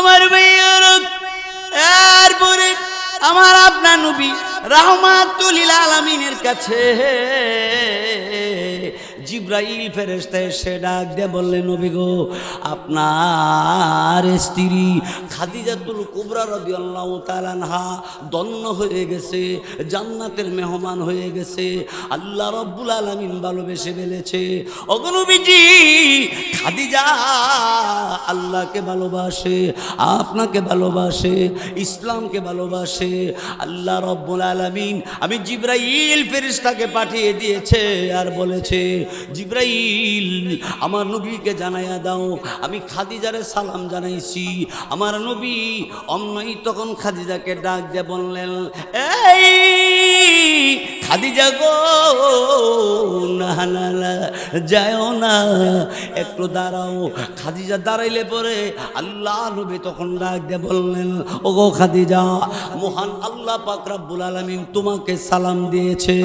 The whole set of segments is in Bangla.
আমার ভাইয়ের এরপরে আমার আপনার নবী রাহমাতুল লিল আলামিনের কাছে জিবরাইল ফেরেশতা এসে ডাক দিয়ে বললেন, নবী গো, আপনার স্ত্রী খাদিজাতুল কুবরা রাদিয়াল্লাহু তাআলা আনহা দন্ন হয়ে গেছে, জান্নাতের মেহমান হয়ে গেছে, আল্লাহ রাব্বুল আলামিন ভালোবেসে ফেলেছে। ওগো নবীজি, খাদিজা আল্লাহকে ভালোবাসে, আপনাকে ভালোবাসে, ইসলামকে ভালোবাসে। আল্লাহ রাব্বুল আলামিন আমি জিবরাইল ফেরেশতাকে পাঠিয়ে দিয়েছে আর বলেছে, জিবরাইল আমার নবীকে জানাইয়া দাও আমি খাদিজারে সালাম জানাইছি। আমার নবী অমনই তখন খাদিজাকে ডাক দিয়ে বললেন, এই খাদিজা গো, না না না, যাও না, একটু দাঁড়াও। খাদিজা দাঁড়াইলে পরে আল্লাহ নবী তখন ডাক দিয়ে বললেন, ওগো খাদিজা, মহান আল্লাহ পাক রব্বুল আলামিন তোমাকে সালাম দিয়েছে।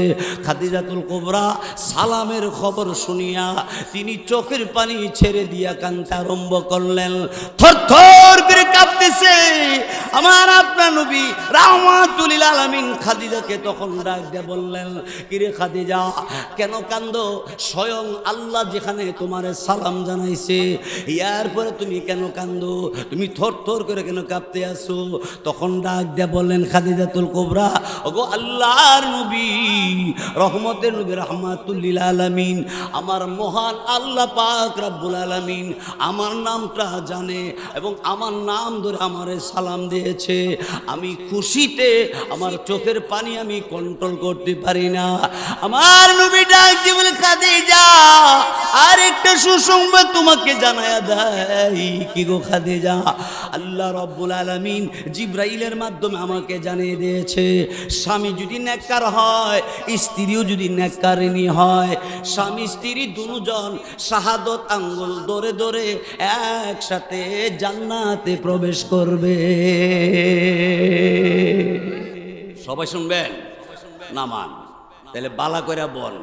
খাদিজাতুল কুবরা সালামের খবর শুনিয়া তিনি চোখের পানি ছেড়ে দিয়া কাঁদতে আরম্ভ করলেন। থরথর করে কাঁপতেছে আমার আপনার নবী রাহমাতুল লিল আলামিন খাদিজাকে তখন ডাক দিয়ে বললেন, কিরে খাদিজা, কেন কান্দো? স্বয়ং আল্লাহ যেখানে তোমারে সালাম জানাইছে, এরপরে তুমি কেন কান্দো? তুমি থরথর করে কেন কাঁপতে আসো? তখন ডাক দিয়ে বললেন খাদিজাতুল কুবরা, ওগো আল্লাহর নবী, রহমতের নবী রাহমাতুল লিল আলামিন, আমার মহান আল্লাহ পাক রব্বুল আলামিন আমার নামটা জানে এবং আমার নাম ধরে আমারে সালাম দিয়েছে। আমি খুশিতে আমার চোখের পানি আমি কন্ট্রোল করতে পারি না। আমার নবী ডাক দিয়ে বলে, খাদিজা, আর একটা সুসংবাদ তোমাকে জানায়া দেয়। কি গো খাদিজা? আল্লাহ রাব্বুল আলামিন জিবরাইলের মাধ্যমে আমাকে জানিয়ে দিয়েছে, স্বামী যদি নেককার হয়, স্ত্রীও যদি নেককারিনী হয়, স্বামী স্ত্রী দুজন শাহাদত আঙ্গুল ধরে ধরে একসাথে জান্নাতে প্রবেশ করবে। সবাই শুনবেন? নামান তাহলে বালা করে বল,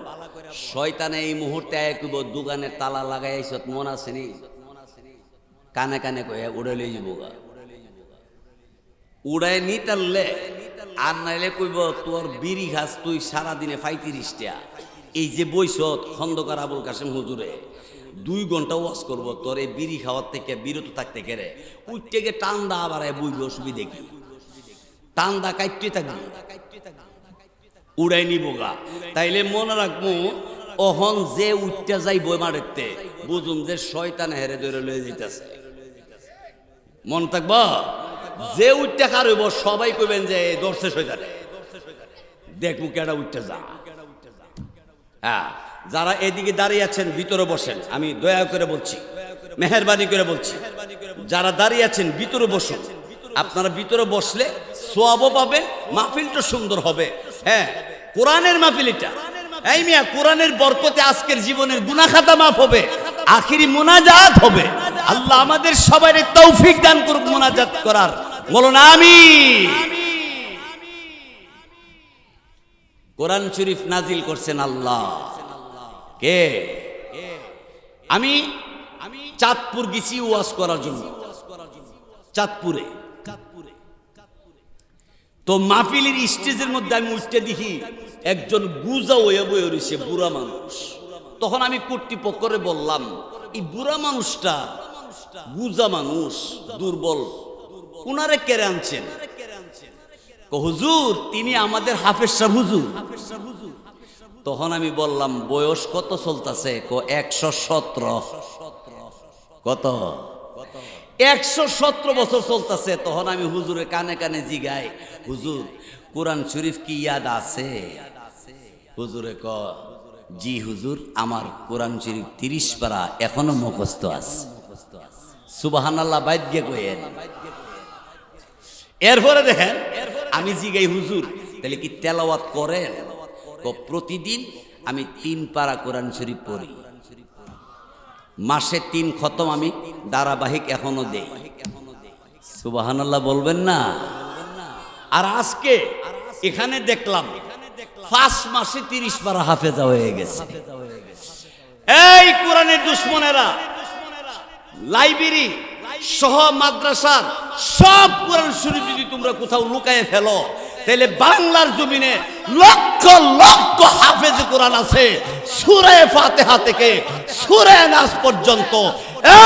শয়তানে এই মুহূর্তে একব দোকানের তালা লাগাইছ, মন আসেনি? কানে কানে কয়ে উড়ে লই যাবো, উড়াই নি তারলে আর নাইলে কইব তোর বিড়ি ঘাস তুই সারাদিনে 35টা। এই যে বৈশত খন্দকার আবুল কাসেম হুজুরে 2 ঘন্টা ওয়াজ করবো, তোর এই বিড়ি খাওয়ার থেকে বিরত থাকতে গেলে উঠতে গিয়ে টান্দা আবার বুঝবি অসুবিধে কি? টান্দা কাটতে থাকবি, উড়াই নিব গা। তাইলে মনে রাখবো, অহন যে উঠতে যাইব মারেতে বুঝুন যে শয়তান হেরে ধরে লয়ে যেতেছে। মন থাকবো, যে উঠতে কার হইব সবাই কইবেন যে ধরছে শয়তানে, দেখবো কেডা উঠতে যা। হ্যাঁ, যারা এদিকে দাঁড়িয়ে আছেন ভিতরে বসেন, আমি দয়া করে বলছি, মেহেরবানি করে বলছি, যারা দাঁড়িয়ে আছেন ভিতরে বসুন। আপনারা ভিতরে বসলে সওয়াবও পাবেন, মাহফিলটা সুন্দর হবে। হ্যাঁ, কোরআনের মাহফিল এটা। এই মিয়া, কোরআনের বরকতে আজকের জীবনের গুনাহ খাতা মাফ হবে, আখিরি মুনাজাত হবে। আল্লাহ আমাদের সবাইকে তৌফিক দান করুক মুনাজাত করার। বলুন আমিন। কোরআন শরীফ নাজিল করছেন আল্লাহ। কে? আমি চাঁদপুর গেছি ওয়াজ করার জন্য, চাঁদপুরে। তো মাহফিলের স্টেজের মধ্যে আমি উঠতে দেখি একজন গুজা হয়ে বয়ে রয়েছে, বুড়া মানুষ। তখন আমি কর্তৃপক্ষরে বললাম, এই বুড়া মানুষটা গুজা মানুষ, দুর্বল, উনারে কেড়ে আনছেন? হুজুর, তিনি আমাদের হাফেজ সাহেব হুজুর। তখন আমি বললাম, বয়স কত চলতেছে? 117। কত? 117 বছর চলতেছে। তখন আমি হুজুরের কানে কানে জিগাই, হুজুর কোরআন শরীফ কি ইয়াদ আছে? হুজুরে ক, জি হুজুর, আমার কোরআন শরীফ 30 পারা এখনো মুখস্থ আছে। সুবহানাল্লাহ বাইদ গিয়ে কইেন। এরপরে দেখেন, আমি জিগাই, হুজুর তাহলে কি তেলাওয়াত করেন? প্রতিদিন আমি 3 পারা কোরআন শরীফ পড়ি, মাসে 3 খতম আমি ধারাবাহিক এখনো দেই। সুবহানাল্লাহ বলবেন না? আর আজকে এখানে দেখলাম 5 মাসে 30 পারা হাফেজা হয়ে গেছে। এই কোরআনের দুশ্মনেরা লাইব্রেরি সহ মাদ্রাসার সব কোরআন শরীফ যদি তোমরা কোথাও লুকায়ে ফেলো, তাহলে বাংলার জমিনে লক্ষ লক্ষ হাফেজ কোরআন আছে, সূরা ফাতিহা থেকে সূরা নাস পর্যন্ত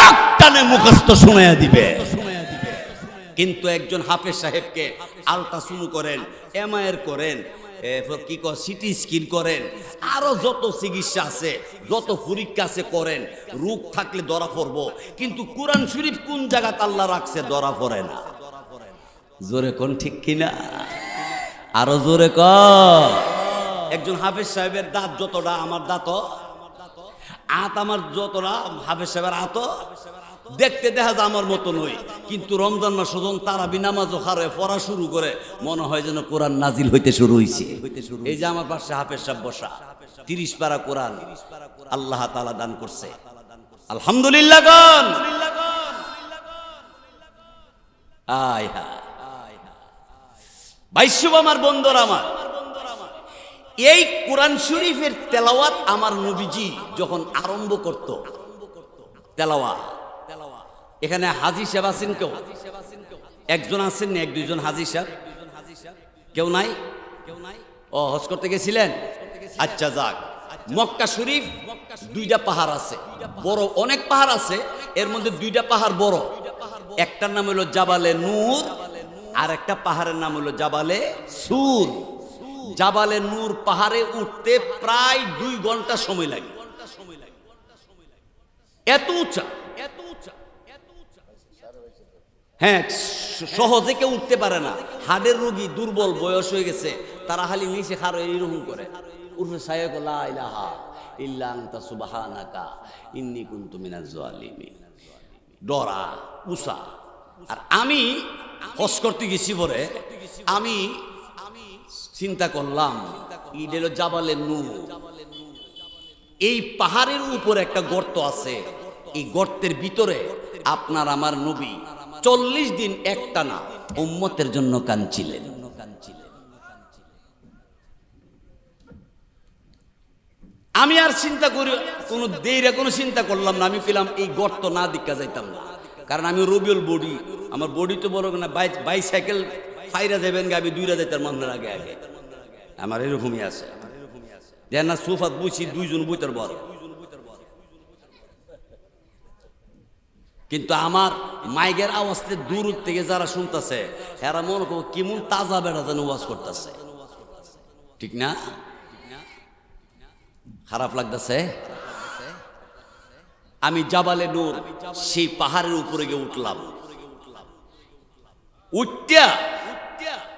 একটানে মুখস্থ শুনাইয়া দিবে। কিন্তু একজন হাফেজ সাহেবকে আলট্রাসাউন্ড করেন, এমআইআর করেন, কি সিটি স্ক্যান করেন, আরো যত চিকিৎসা আছে, যত পরীক্ষা আছে করেন, রোগ থাকলে ধরা পড়ব, কিন্তু কোরআন শরীফ কোন জায়গাতে আল্লাহ রাখছে ধরা পড়ে না। জোরে কোন ঠিক কিনা? আরো জোরে ক। একজন হাফেজ সাহেবের দাঁত যতটা আমার দাঁত, আত আমার যতটা হাফেজ সাহেবের আত, দেখতে দেখা যায় আমার মতো নই, কিন্তু রমজান মাস যখন তারাবি নামাজও খারে পড়া শুরু করে, মনে হয় যেন কোরআন নাজিল হইতে শুরু হইছে। এই যে আমার পাশে হাফেজ সাহেব বসা, 30 পারা কোরআন আল্লাহ তাআলা দান করছে, আলহামদুলিল্লাহ গান। আয় হায় বাইশুব আমার বন্ধুরা, আমার এই কোরআন শরীফের তেলাওয়াত আমার নবীজি যখন আরম্ভ করত তেলাওয়াত, এখানে হাজী সাহেব আছেন কেউ? একজন আছেন না, এক দুইজন হাজী সাহেব? কেউ নাই? ও হজ করতে গেছিলেন? আচ্ছা যাক। মক্কা শরীফ 2টা পাহাড় আছে, বড় অনেক পাহাড় আছে, এর মধ্যে 2টা পাহাড় বড়। একটার নাম হলো জাবালে নূর, আর একটা পাহাড়ের নাম হলো জাবালে সুর। জাবালে নূর পাহাড়ে উঠতে প্রায় 2 ঘন্টা সময় লাগে, এত উঁচা। হ্যাঁ, সহজে কেউ উঠতে পারে না, হাড়ের রোগী, দুর্বল, বয়স হয়ে গেছে, তারা খালি নিচে খারো এইরকম করে উঠে সাহেব লা ইলাহা ইল্লা আনতা সুবহানাকা ইন্নী কুনতু মিনাজ জালিমিন, ডরা উষা। আর আমি হজ করতে গেছি পরে আমি চিন্তা করলাম, ঈদ এলো জাবালে নূর, এই পাহাড়ের উপর একটা গর্ত আছে, এই গর্তের ভিতরে আপনার আমার নবী 40 দিন একটানা উম্মতের জন্য কাঁদছিলেন। আমি আর চিন্তা করি কোনো দেইরা কোনো চিন্তা করলাম না, আমি পেলাম এই গর্ত না দিকা যাইতাম না, কারণ আমি রবিউল বডি, আমার বডি তো বড় না, বাইসাইকেল ফাইরা যাবেন আমি 2টা যাইতার মন্দির আগে আগে, আমার এরকমই আছে। দেন না সোফাত বসি 2 জন বইতার বড়, কিন্তু আমার মাইকের আওয়াজতে দূর থেকে যারা শুনতেছে এরা মনে করো কেমন তাজা বেড়া যেন ওয়াজ করতেছে, ঠিক না? খারাপ লাগতেছে? আমি জাবালে নূর সেই পাহাড়ের উপরে গিয়ে উঠলাম, উঠটা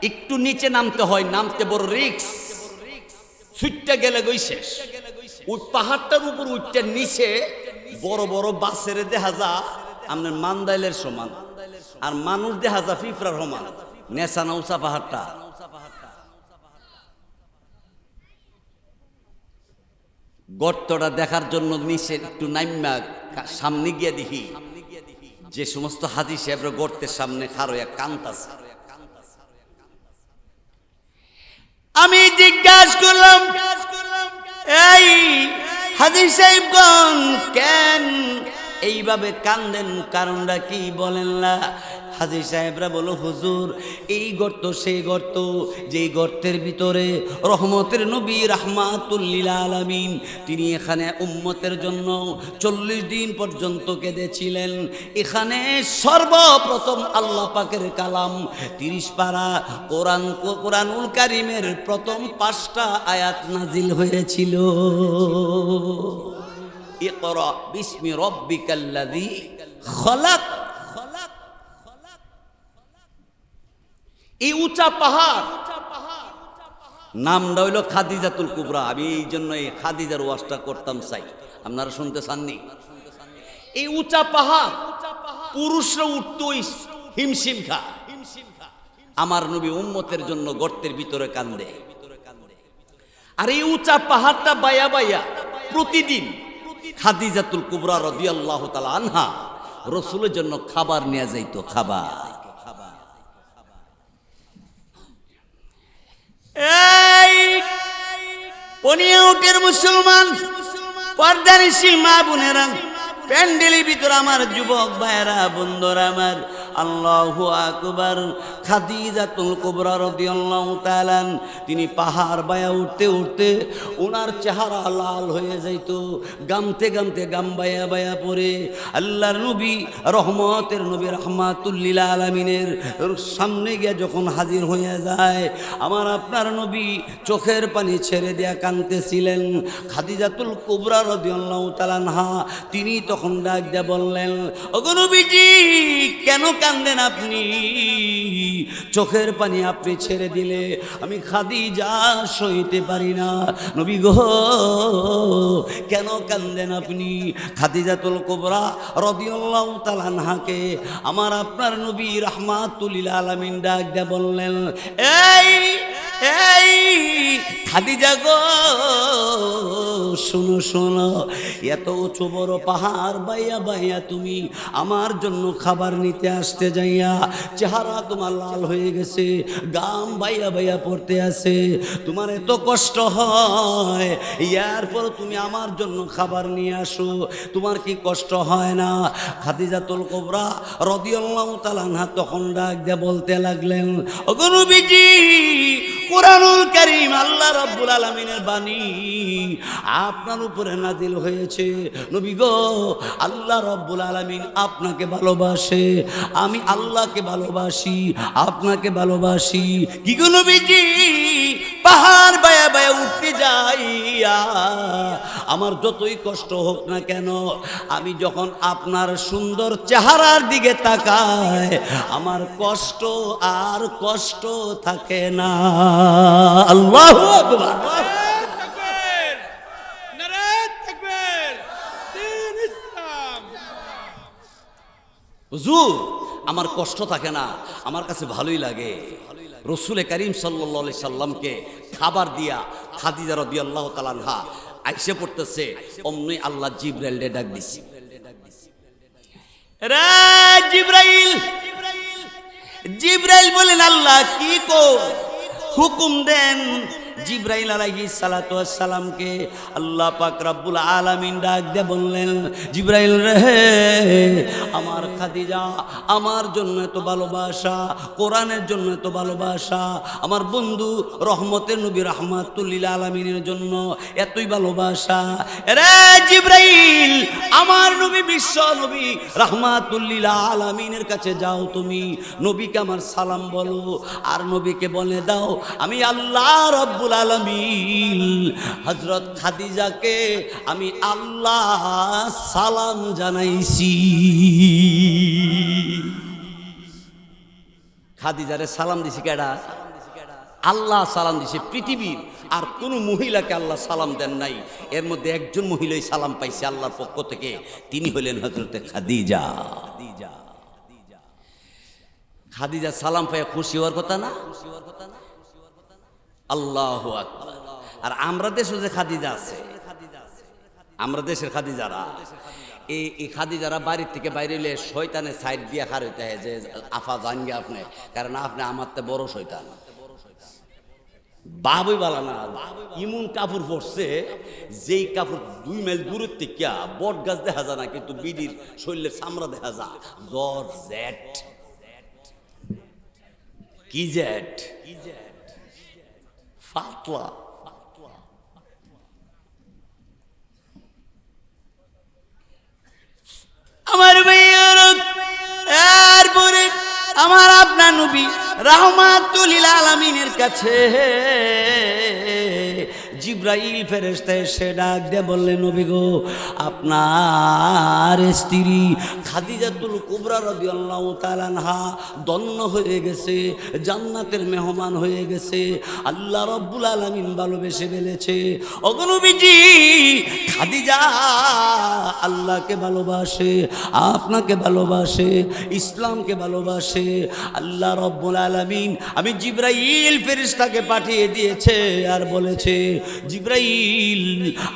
একটু নিচে নামতে হয়, নামতে বড় রিক্স, ছুটতে গেলে গই শেষ। ওই পাহাড়টার উপর উঠতে নিচে বড় বড় বাসের দেখা যা আপনার মান্দাইলের সমান, আর মানুষ দেখা যা ফিফরার সমান, নেশা নৌসা পাহাড়টা। গর্তটা দেখার জন্য নিচে একটু নাইমা সামনে গিয়ে দেখি যে সমস্ত হাজী সাহেবরা গর্তের সামনে খারোয়া কান্তাছে। আমি জিজ্ঞাসা করলাম, এই হাজী সাহেবগণ কেন এইভাবে কান্দেন, কারণটা কি বলেন না? হাজী সাহেবরা বলো, হুজুর এই গর্ত সেই গর্ত, যেই গর্তের ভিতরে রহমতের নবী রাহমাতুল লিল আলামিন তিনি এখানে উম্মতের জন্য 40 দিন পর্যন্ত কেঁদেছিলেন। এখানে সর্বপ্রথম আল্লাহ পাকের কালাম 30 পারা কোরআনুল কারীমের প্রথম 5টা আয়াত নাজিল হয়েছিল। ইকরা বিসমি রাব্বিকাল্লাযী খালাক। এই উঁচা পাহাড় নামটা হইল খাদিজাতুল কুবরা। আমি এই জন্য এই খাদিজার ওয়াজটা করতাম চাই, আপনারা শুনতে চাননি? এই উঁচা পাহাড় পুরুষরা উঠতো হিমশিম খা, আমার নবী উম্মতের জন্য গর্তের ভিতরে কান্দে। আর এই উঁচা পাহাড়টা বাইয়া বাইয়া প্রতিদিন খাদিজাতুল কুবরা রাদিয়াল্লাহু তাআলা আনহা রাসূলের জন্য খাবার নিয়ে যাইতো। খাবার এই পনিয়া উটের মুসলমান পর্দানিশীল মা বোনেরা, প্যান্ডেলের ভিতর আমার যুবক ভাইয়েরা বন্ধুরা আমার, আল্লাহু আকবার। খাদিজাতুল কুবরা রাদিয়াল্লাহু তাআলা তিনি পাহাড় বায়া উঠতে উঠতে ওনার চেহারা লাল হয়ে যাইত, গামতে গামতে গাম বায়া বায়া পড়ে আল্লাহর নবী রহমতের নবী রাহমাতুল লিল আলামিনের সামনে গিয়ে যখন হাজির হয়ে যায়, আমার আপনার নবী চোখের পানি ছেড়ে দেয়া কাঁদতেছিলেন। খাদিজাতুল কুবরা রাদিয়াল্লাহু তাআলা আনহা তিনি তখন ডাক দিয়ে বললেন, ওগো নবীজি কেন কাঁদেন আপনি? চোখের পানি আপনি ছেড়ে দিলে আমি খাদিজা সইতে পারি না। নবী গো কেন কাঁদেন আপনি? খাদিজাতুল কুবরা রাদিয়াল্লাহু তাআলা আনহাকে আমার আপনার নবী রাহমাতুল লিল আলামিন ডাক দিয়ে বললেন, এই এই খাদিজা গো শোনো শোনো, এত উঁচু বড় পাহাড় বাইয়া বাইয়া তুমি আমার জন্য খাবার নিতে আসতে যাইয়া চেহারা তোমার লাল হয়ে গেছে, গাম বাইয়া বাইয়া পড়তে আছে, তোমার এত কষ্ট হয়, এরপর তুমি আমার জন্য খাবার নিয়ে আসো, তোমার কি কষ্ট হয় না? খাদিজাতুল কুবরা রাদিয়াল্লাহু তাআলা আনহা তখন ডাক দিয়ে বলতে লাগলেন, ওগো নবীজি কুরআনুল কারীম আল্লাহ রাব্বুল আলামিনের বাণী আপনার উপরে নাজিল হয়েছে। নবী গো আল্লাহ রাব্বুল আলামিন আপনাকে ভালোবাসে, আমি আল্লাহকে ভালোবাসি, আপনাকে ভালোবাসি। কি গো নবীজি পাহাড় বায়া বায়া উঠতে যাইয়া আমার যতই কষ্ট হোক না কেন, আমি যখন আপনার সুন্দর চেহারার দিকে তাকাই আমার কষ্ট আর কষ্ট থাকে না। আল্লাহু আকবার। হুজুর আমার কষ্ট থাকে না, আমার কাছে ভালোই লাগে। রসুলে করিম সাল্লাল্লাহু আলাইহি সাল্লামকে খাবার দিয়া খাদিজা রাদিয়াল্লাহু তাআলা আনহা আইসা পড়তেছে, অমনি আল্লাহ জিবরাইলকে ডাক দিছি, রে জিবরাইল। জিবরাইল বলেন আল্লাহ কি কো হুকুম দেন। জিবরাইল আলাইহিস সালাতু ওয়াস সালামকে আল্লাহ পাক রব্বুল আলামিন ডাক দিয়ে বললেন, জিবরাইল রে আমার খাদিজা আমার জন্য এত ভালোবাসা, কোরআনের জন্য এত ভালোবাসা, আমার বন্ধু রহমতের নবী রাহমাতুল লিল আলামিনের জন্য এতই ভালোবাসা। রে জিবরাইল আমার নবী বিশ্ব নবী রাহমাতুল লিল আলামিনের কাছে যাও, তুমি নবীকে আমার সালাম বলো, আর নবীকে বলে দাও আমি আল্লাহ রব্বুল আলামিন হযরত খাদিজাকে আমি আল্লাহ সালাম জানাইছি। খাদিজারে সালাম দিছি কেডা? আল্লাহ সালাম দিছে। পৃথিবীর আর কোন মহিলাকে আল্লাহ সালাম দেন নাই, এর মধ্যে একজন মহিলাই সালাম পাইছে আল্লাহর পক্ষ থেকে, তিনি হলেন হযরতে খাদিজা। খাদিজা সালাম পাইয়া খুশি হওয়ার কথা না? আল্লাহু আকবার। আর আমরা দেশে যে খাদিজা আছে, আমরা দেশের খাদিজারা, এই খাদিজারা বাড়ির থেকে বাইরে এলে শয়তানের সাইড দিয়ে খার হইতে হয় যে আফা জানগে আপনি, কারণ আপনি আমার তো বড় শয়তান। বাবুই বালা না, ইমন কাপড় পরছে যেই কাপড় 2 মাইল দূরের থেকে বট গাছ দেখা যায় না, কিন্তু বিডির শরীরের চামড়া দেখা যায়। জ্বর জেট কি জেট ফাতলা। আমার ভাইয়ের এরপরে আমার আপনার নবী রাহমাতুল লিল আলামিনের কাছে জিবরাইল ফেরেশতা এসে ডাক দিয়ে বললেন, নবী গো আপনার স্ত্রী খাদিজাতুল কুবরা রাদিয়াল্লাহু তাআলা আনহা ধন্য হয়ে গেছে, জান্নাতের মেহমান হয়ে গেছে, আল্লাহ রাব্বুল আলামিন ভালোবেসে ফেলেছে। ওগো নবীজি খাদিজা আল্লাহকে ভালোবাসে, আপনাকে ভালোবাসে, ইসলামকে ভালোবাসে। আল্লাহ রাব্বুল আলামিন আমি জিবরাইল ফেরেশতাকে পাঠিয়ে দিয়েছে আর বলেছে, জিবরাইল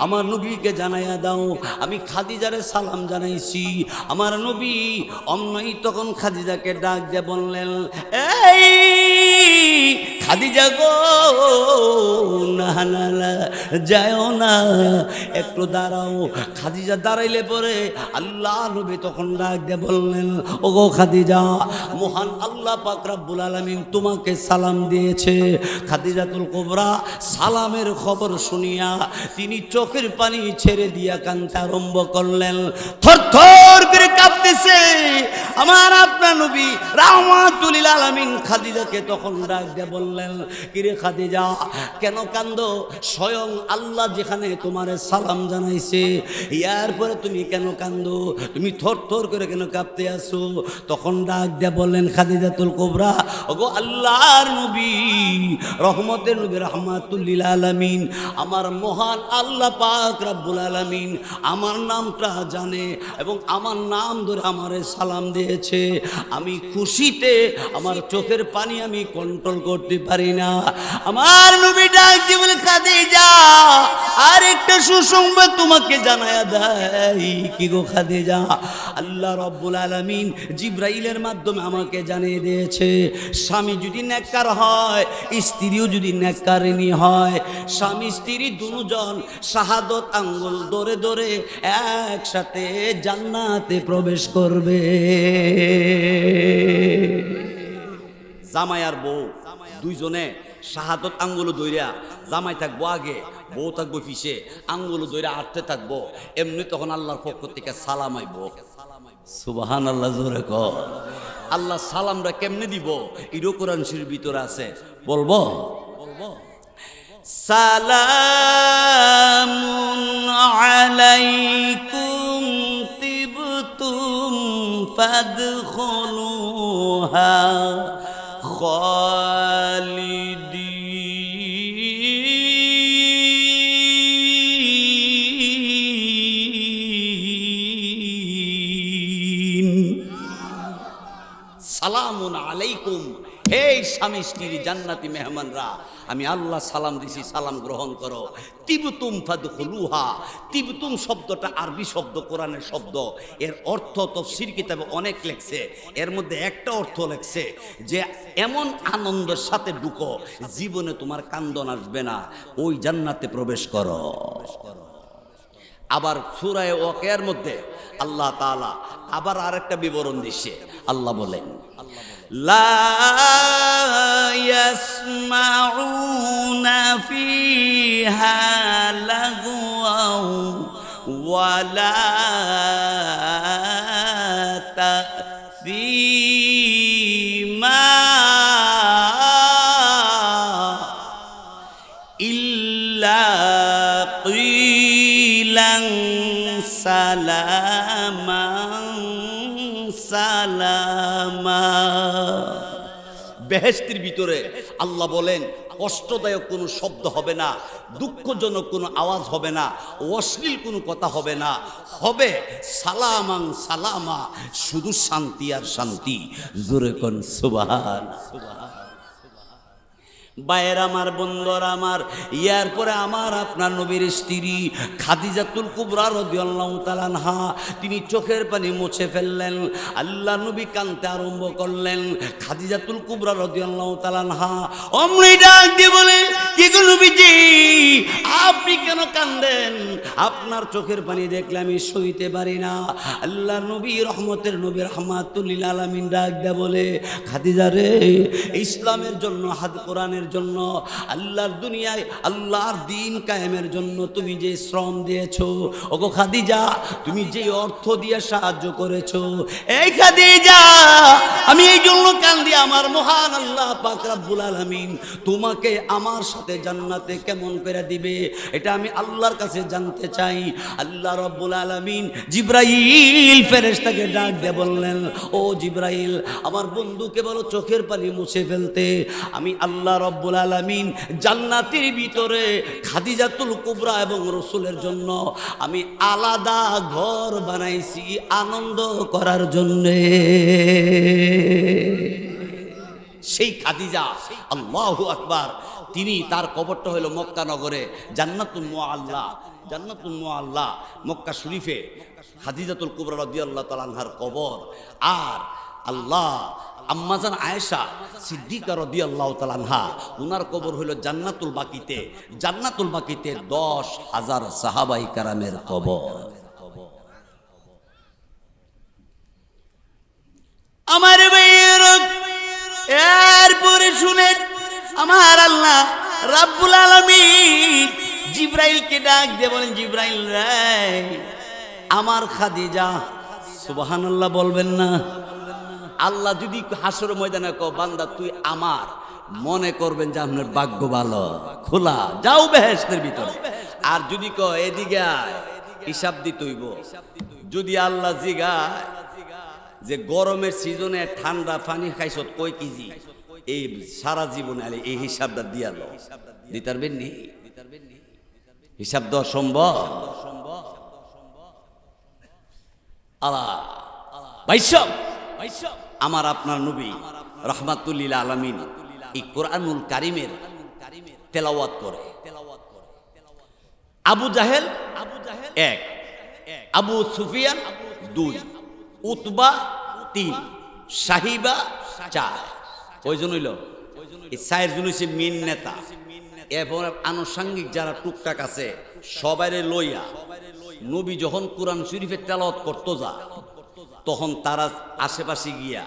আমার নবীকে জানাইয়া দাও আমি খাদিজারে সালাম জানাইছি। আমার নবী অমনই তখন খাদিজাকে ডাক দিয়ে বললেন, এই খাদিজা গো, না না না, যাও না, একটু দাঁড়াও। খাদিজা দাঁড়াইলে পরে আল্লাহ নবী তখন ডাক দিয়ে বললেন, ওগো খাদিজা, মহান আল্লাহ পাক রব্বুল আলামিন তোমাকে সালাম দিয়েছে। খাদিজাতুল কুবরা সালামের খবর শুনিয়া তিনি চোখের পানি ছেড়ে দিয়া কাঁদতে আরম্ভ করলেন। থরথর করে কাঁপতেছে আমার আপনার নবী রাহমাতুল লিল আলামিন। খাদিজাকে তখন ডাক দিয়ে বললেন, কিরে খাদিজা, কেন কান্দো? স্বয়ং আল্লাহ যেখানে তোমার সালাম জানাইছে, এরপরে তুমি কেন কান্দো? তুমি থরথর করে কেন কাঁপতে আসো? তখন ডাক দিয়ে বললেন খাদিজাতুল কুবরা, ওগো আল্লাহর নবী, রহমতের নবী, রাহমাতুল লিল আলামিন, আমার মহান আল্লাহ পাক রব্বুল আলামিন আমার নামটা জানে এবং আমার নাম ধরে আমারে সালাম দিয়েছে। আমি খুশিতে আমার চোখের পানি আমি কন্ট্রোল করতে পারি না। আমার নবী ডাক দিয়ে বলে, খাদিজা, আর একটা সুসংবাদ তোমাকে জানায়া দেয়। কি গো খাদিজা? আল্লাহ রব্বুল আলামিন জিবরাইলের মাধ্যমে আমাকে জানিয়ে দিয়েছে, স্বামী যদি নেককার হয়, স্ত্রীও যদি নেককারিনী হয়, স্বামী স্ত্রী দুজন শাহাদত আঙ্গুল ধরে ধরে একসাথে জান্নাতে প্রবেশ করবে। জামাই আর বউ দুইজনে শাহাদত আঙ্গুল ধইরা, জামাই থাকবো আগে, বউ থাকবো পিছে, আঙ্গুল ধইরা আটতে থাকবো। এমনি তখন আল্লাহর পক্ষ থেকে সালাম আইব। সুবহানাল্লাহ, জোরে কর। আল্লাহ সালামটা কেমনে দিব? এরও কোরআন শরীফের ভিতরে আছে, বলবো? সালামুন আলাইকুম তিবতুম ফাদখুলুহা খালিদিন। সালামুন আলাইকুম, হে স্বামী স্ত্রী জান্নাতি মেহমানরা, আমি আল্লাহ সালাম দিছি, সালাম গ্রহণ করো। তিবতুম ফাদখুলুহা, তিবতুম শব্দটা আরবি শব্দ, কোরআনের শব্দ। এর অর্থ তাফসীর কিতাবে অনেক লেখছে। এর মধ্যে একটা অর্থ লেখছে যে এমন আনন্দের সাথে ঢুকো জীবনে তোমার কান্দন আসবে না, ওই জান্নাতে প্রবেশ করো। আবার সূরা ওয়াকিয়ার মধ্যে আল্লাহ তাআলা আবার আরেকটা বিবরণ দিচ্ছে। আল্লাহ বলেন, লা ইয়াসমাউনা ফিহা লাগওয়াও ওয়ালা তাসীমা ইল্লা কিলান সালামান সালামা। বেহেশতের ভিতরে আল্লাহ বলেন কষ্টদায়ক কোনো শব্দ হবে না, দুঃখজনক কোনো আওয়াজ হবে না, অশ্লীল কোনো কথা হবে না, হবে সালামাং সালামা, শুধু শান্তি আর শান্তি। জোরে কোন সুবহানাল্লাহ। ভাইয়ের আমার, বন্ধুর আমার, ইয়ার পরে আমার আপনার নবীর স্ত্রী খাদিজাতুল কুবরা রাদিয়াল্লাহু তাআলা আনহা তিনি চোখের পানি মুছে ফেললেন। আল্লাহ নবী কাঁদতে আরম্ভ করলেন। খাদিজাতুল কুবরা রাদিয়াল্লাহু তাআলা আনহা অমনি ডাক দিয়ে বলে, কি গো নবীজি, আপনি কেন কাঁদেন? আপনার চোখের পানি দেখলে আমি সইতে পারি না। আল্লাহ নবী, রহমতের নবী, রাহমাতুল লিল আলামিন ডাক দিয়ে বলে, খাদিজা রে, ইসলামের জন্য, হাদ কোরআনের জন্য, আল্লাহর দুনিয়ায় আল্লাহর দ্বীন কায়েমের জন্য তুমি যে শ্রম দিয়েছো, ওগো খাদিজা, তুমি যে অর্থ দিয়ে সাহায্য করেছো, এই খাদিজা, আমি এই জন্য কান্দি। আমার মহান আল্লাহ পাক রব্বুল আলামিন তোমাকে আমার সাথে জান্নাতে কেমন করে দিবে, এটা আমি আল্লাহর কাছে জানতে চাই। আল্লাহ রব্বুল আলামিন জিবরাইল ফেরেশতাকে ডাক দিয়ে বললেন, ও জিবরাইল, আমার বন্ধুকে বলো চোখের পানি মুছে ফেলতে। আমি আল্লাহ রব্বুল আলামিন জান্নাতের ভিতরে খাদিজাতুল কুবরা এবং রাসূলের জন্য আমি আলাদা ঘর বানাইছি আনন্দ করার জন্য। সেই খাদিজা, আল্লাহু আকবার, তিনি, তার কবরটা হলো মক্কা নগরে জান্নাতুল মুআল্লা। জান্নাতুল মুআল্লা মক্কা শরীফে খাদিজাতুল কুবরা রাদিয়াল্লাহু তাআলা আনহার কবর। আর আল্লাহ আম্মাজান আয়েশা সিদ্দিকা রাদিয়াল্লাহু তাআলা আনহা, উনার কবর হলো জান্নাতুল বাকিতে। জান্নাতুল বাকিতে 10,000 সাহাবায়ে কেরামের কবর। আমার ভাইয়ের এরপরে শুনেন, আমার আল্লাহ রাব্বুল আলামিন জিবরাইলকে ডাক দিয়ে বলেন, জিবরাইল রে আমার খাদিজা, সুবহানাল্লাহ বলবেন না। আল্লাহ যদি হাসর ময়দানে কও বান্দা তুই আমার, মনে করবেন যে আপনার ভাগ্য ভালো, খোলা যাও বেহেশতের ভিতরে। আর যদি কও এদিকে আয়, হিসাব দিতে হইব। যদি আল্লাহ জিগায় যে গরমের সিজনে ঠান্ডা পানি খাইছ কয় কেজি, এই সারা জীবনে আলে এই হিসাবটা দিয়াল দিতে পারবেন নি? হিসাব দেওয়া সম্ভব? আল্লাহ ভাইসব আমার আপনার নবী রাহমাতুল লিল আলামিন এই কোরআনুল কারীমের তেলাওয়াত করে। আবু জাহেল 1, আবু সুফিয়ান 2, উতবা 3, সাহিবা 4। কয়জন হইল? এই 4 জন হইছে মেন নেতা। এরপর আনুষঙ্গিক যারা টুকটাক আছে সবাইরে লইয়া নবী যখন কোরআন শরীফের তেলাওয়াত করতো যা, তখন তারা আশেপাশে গিয়া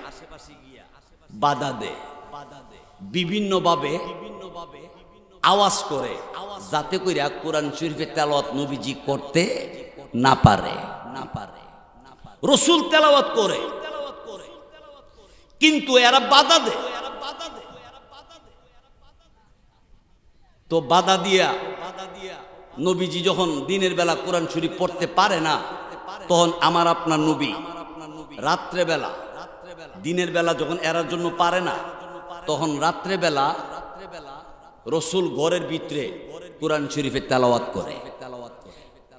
বাধা দেয়, বিভিন্নভাবে আওয়াজ করে, যাতে কইরা কোরআন শরীফের তেলাওয়াত নবীজি করতে না পারে। রাসূল তেলাওয়াত করে কিন্তু এরা বাধা দেয়। তো বাধা দিয়া নবীজি যখন দিনের বেলা কোরআন শরীফ পড়তে পারে না, তখন আমার আপনার নবী রাত্রেবেলা, দিনের বেলা যখন এরার জন্য পারে না, তখন রাত্রেবেলা রাসূল ঘরের ভিতরে কোরআন শরীফের তেলাওয়াত করে।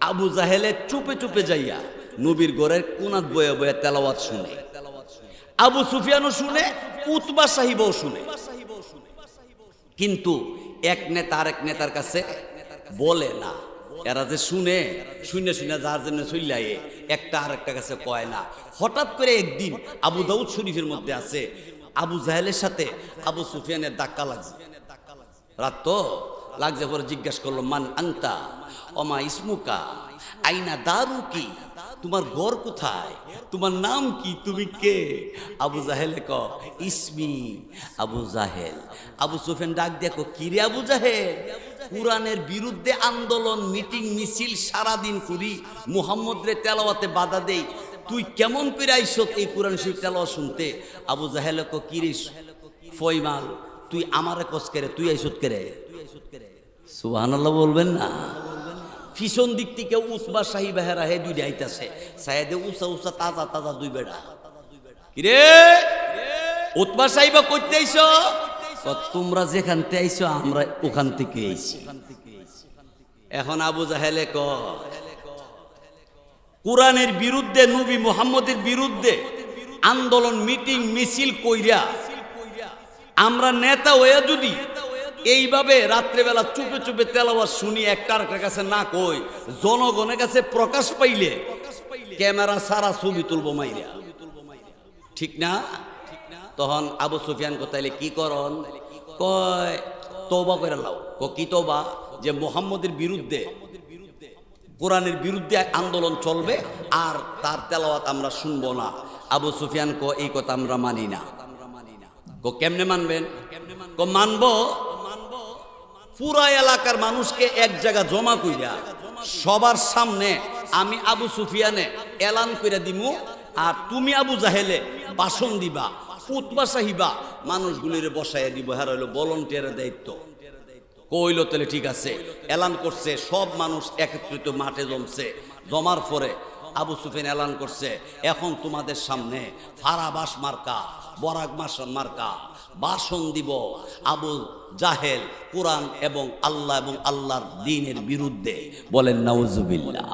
আবু জাহেলে চুপে চুপে যাইয়া নবীর ঘরের কোনাত বয়ে বয়ে তেলাওয়াত শুনে। আবু সুফিয়ানও শুনে, উতবা সাহিবও শুনে। কিন্তু এক নেতা আরেক নেতার কাছে বলে না। এরা যে শুনে শুনে শুনে যার জন্য চইলায়ে একটা আরেকটা কাছে কয় না। হঠাৎ করে একদিন আবু দাউদ শরীফের মধ্যে আছে আবু জাহেলের সাথে আবু সুফিয়ানের ধাক্কা লাগছে। রাত তো লাগছে, পরে জিজ্ঞাসা করলো, মান আনতা ওমা ইসমুকা আইনা দারুকি, তোমার ঘর কোথায়, তোমার নাম কি, তুমি কে? আবু জাহেলে ক ইসমি আবু জাহেল। আবু সুফিয়ান ডাক দেখো, কি রে আবু জাহেল, কোরআনের বিরুদ্ধে আন্দোলন মিটিং মিছিল সারাদিন করি, মুহাম্মদ রে তেলাওয়াতে বাধা দেই, তুই কেমন করে আইছত এই কোরআন শরীফ তেলাওয়াত শুনতে? আবু জাহেলে ক কিরিস ফয়মাল, তুই আমারে কস করে, তুই আইছত করে? সুবহানাল্লাহ বলবেন না? পিছন দিক থেকে উসবা সাহিবা হেরা হে দুইটা আইতাছে, সাহেদে উসা উসা তাজা তাজা দুই বেড়া। কিরে উতবা সাহিবা কইতে আইছো? তোমরা যেখান থেকে আইছো আমরা ওখান থেকে আইছি। এখন আবু জাহেলে ক কোরআনের বিরুদ্ধে, নবী মুহাম্মদের বিরুদ্ধে আন্দোলন মিটিং মিছিল কইরা আমরা নেতা হয়ে যদি এইভাবে রাত্রেবেলা চুপে চুপে তেলাওয়াত শুনি, একটা আরেকটার কাছে না কই, জনগণের কাছে প্রকাশ পাইলে ক্যামেরা সারা ছবি তুলবো মাইরা, ঠিক না? তখন আবু সুফিয়ান কোথাইলে কি করন? কয় তওবা করে লাও। কি তওবা? যে মুহাম্মদের বিরুদ্ধে, কোরআনের বিরুদ্ধে আন্দোলন চলবে আর তার তেলাওয়াত আমরা শুনবো না। আবু সুফিয়ান কো এই কথা আমরা মানি না। কো কেমনে মানবেন? কো মানবো পুরা এলাকার মানুষকে এক জায়গা জমা কইরা সবার সামনে আমি আবু সুফিয়ানে এলান কইরা দিমু, আর তুমি আবু জাহেলে ভাষণ দিবা, উতবা সাহিবা মানুষগুলির বসাইয়া দিব। হ্যাঁ হইলো ভলান্টিয়ারের দায়িত্ব। কইলো তাহলে ঠিক আছে। এলান করছে, সব মানুষ একত্রিত মাঠে জমছে। জমার পরে আবু সুফিয়ান এলান করছে, এখন তোমাদের সামনে ফারাবাস মার্কা, বরাক মার্কা ভাষণ দিব আবু জাহেল কোরআন এবং আল্লাহর দ্বীনের বিরুদ্ধে। বলেন নাউজুবিল্লাহ।